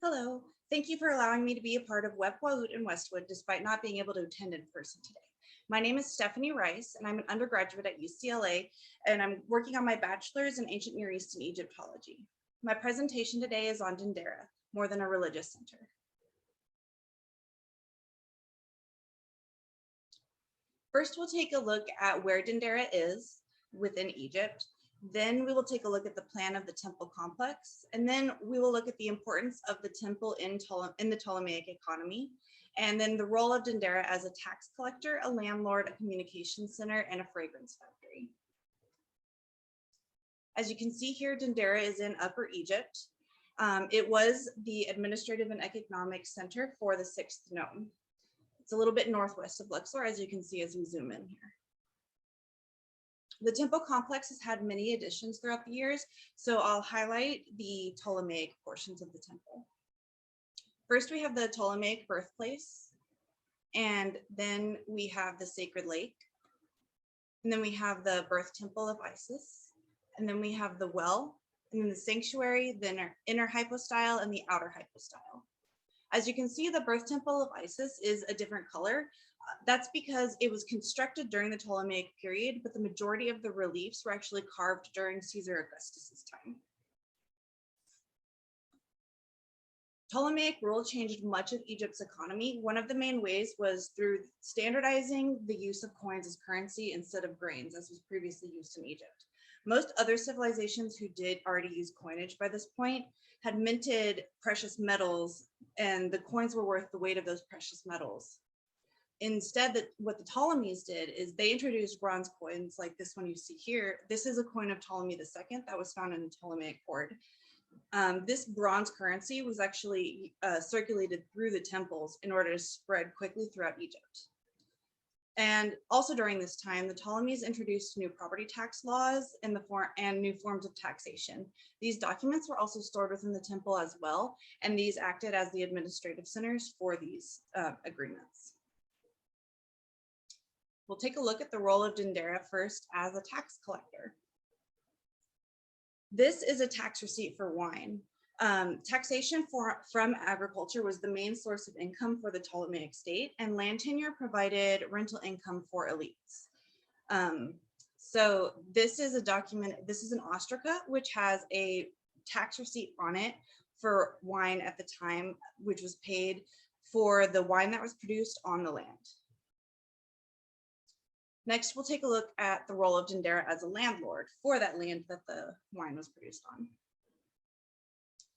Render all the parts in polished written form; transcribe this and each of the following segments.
Hello, thank you for allowing me to be a part of Westwood and Westwood despite not being able to attend in person today. My name is Stephanie Rice and I'm an undergraduate at UCLA and I'm working on my bachelor's in ancient Near Eastern Egyptology. My presentation today is on Dendera, more than a religious center. First, we'll take a look at where Dendera is within Egypt. Then we will take a look at the plan of the temple complex, and then we will look at the importance of the temple in the Ptolemaic economy, and then the role of Dendera as a tax collector, a landlord, a communication center, and a fragrance factory. As you can see here, Dendera is in Upper Egypt. It was the administrative and economic center for the 6th nome. It's a little bit northwest of Luxor, as you can see as we zoom in here. The temple complex has had many additions throughout the years, so I'll highlight the Ptolemaic portions of the temple. First, we have the Ptolemaic birthplace, and then we have the sacred lake, and then we have the birth temple of Isis, and then we have the well, and then the sanctuary, the inner hypostyle, and the outer hypostyle. As you can see, the birth temple of Isis is a different color. That's because it was constructed during the Ptolemaic period, but the majority of the reliefs were actually carved during Caesar Augustus's time. Ptolemaic rule changed much of Egypt's economy. One of the main ways was through standardizing the use of coins as currency instead of grains, as was previously used in Egypt. Most other civilizations who did already use coinage by this point had minted precious metals, and the coins were worth the weight of those precious metals. Instead, what the Ptolemies did is they introduced bronze coins like this one you see here. This is a coin of Ptolemy II that was found in the Ptolemaic hoard. This bronze currency was actually circulated through the temples in order to spread quickly throughout Egypt. And also during this time, the Ptolemies introduced new property tax laws and new forms of taxation. These documents were also stored within the temple as well, and these acted as the administrative centers for these agreements. We'll take a look at the role of Dendera first as a tax collector. This is a tax receipt for wine. Taxation from agriculture was the main source of income for the Ptolemaic state, and land tenure provided rental income for elites. So this is a document, this is an ostraca, which has a tax receipt on it for wine at the time, which was paid for the wine that was produced on the land. Next, we'll take a look at the role of Dendera as a landlord for that land that the wine was produced on.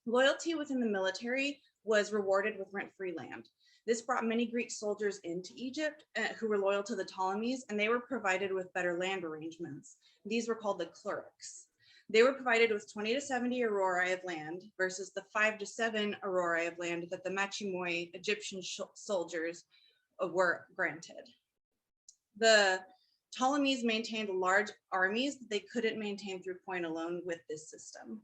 Loyalty within the military was rewarded with rent-free land. This brought many Greek soldiers into Egypt who were loyal to the Ptolemies, and they were provided with better land arrangements. These were called the clerics. They were provided with 20 to 70 aurora of land versus the 5 to 7 aurora of land that the Machimoi Egyptian soldiers were granted. The Ptolemies maintained large armies that they couldn't maintain through coin alone with this system.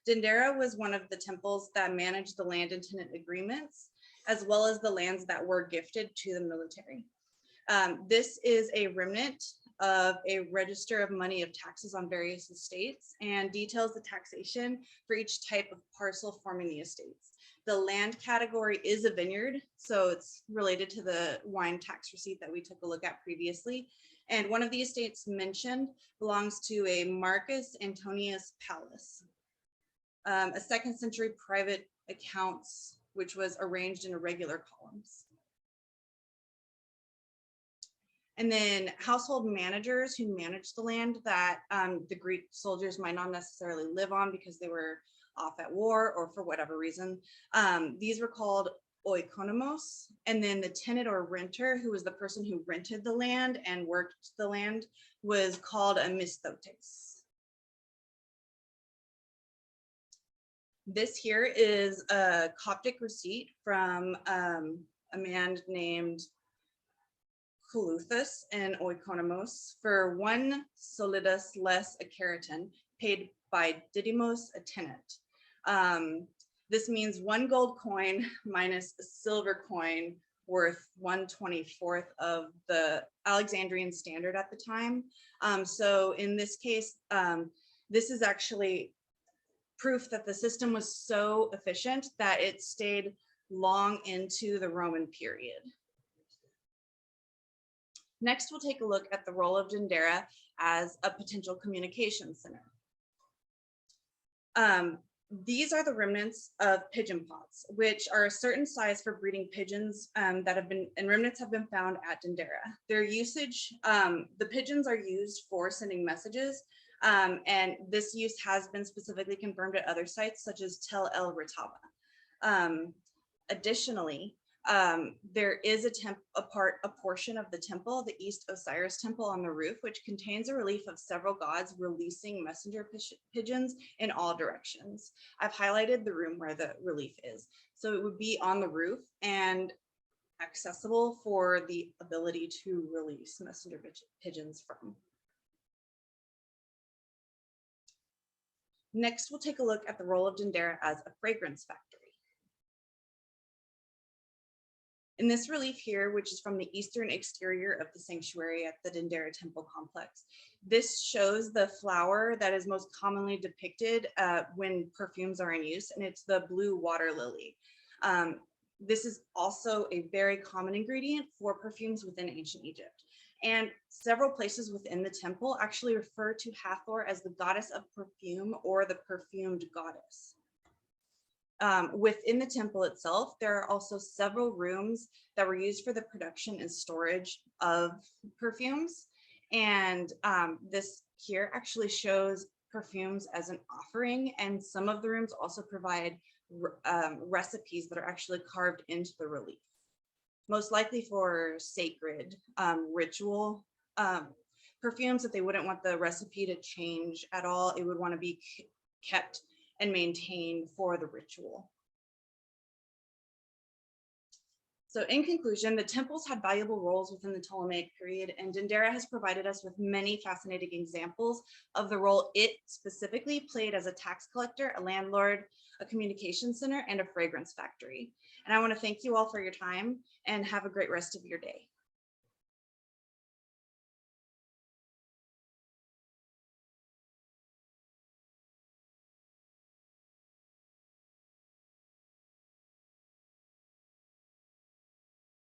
Dendera was one of the temples that managed the land and tenant agreements, as well as the lands that were gifted to the military. This is a remnant of a register of money of taxes on various estates and details the taxation for each type of parcel forming the estates. The land category is a vineyard, so it's related to the wine tax receipt that we took a look at previously. And one of the estates mentioned belongs to a Marcus Antonius Palace, a 2nd century private accounts, which was arranged in irregular columns. And then household managers who managed the land that the Greek soldiers might not necessarily live on because they were off at war or for whatever reason. These were called oikonomos, and then the tenant or renter, who was the person who rented the land and worked the land, was called a misthotes. This here is a Coptic receipt from a man named Koluthus and Oikonomos for 1 solidus less a keratin paid by Didymos a tenant. This means 1 gold coin minus a silver coin worth 1/24 of the Alexandrian standard at the time. So in this case, this is actually proof that the system was so efficient that it stayed long into the Roman period. Next, we'll take a look at the role of Dendera as a potential communication center. These are the remnants of pigeon pots, which are a certain size for breeding pigeons and remnants have been found at Dendera. Their usage, the pigeons are used for sending messages, and this use has been specifically confirmed at other sites such as Tel El Ritaba. Additionally, there is a portion of the temple, the East Osiris Temple on the roof, which contains a relief of several gods releasing messenger pigeons in all directions. I've highlighted the room where the relief is. So it would be on the roof and accessible for the ability to release messenger pigeons from. Next, we'll take a look at the role of Dendera as a fragrance factory. In this relief here, which is from the eastern exterior of the sanctuary at the Dendera Temple Complex, this shows the flower that is most commonly depicted when perfumes are in use, and it's the blue water lily. This is also a very common ingredient for perfumes within ancient Egypt. And several places within the temple actually refer to Hathor as the goddess of perfume or the perfumed goddess. Within the temple itself, there are also several rooms that were used for the production and storage of perfumes. And this here actually shows perfumes as an offering. And some of the rooms also provide recipes that are actually carved into the relief, most likely for sacred ritual perfumes that they wouldn't want the recipe to change at all. It would want to be kept and maintained for the ritual. So in conclusion, the temples had valuable roles within the Ptolemaic period, and Dendera has provided us with many fascinating examples of the role it specifically played as a tax collector, a landlord, a communication center, and a fragrance factory. And I want to thank you all for your time and have a great rest of your day.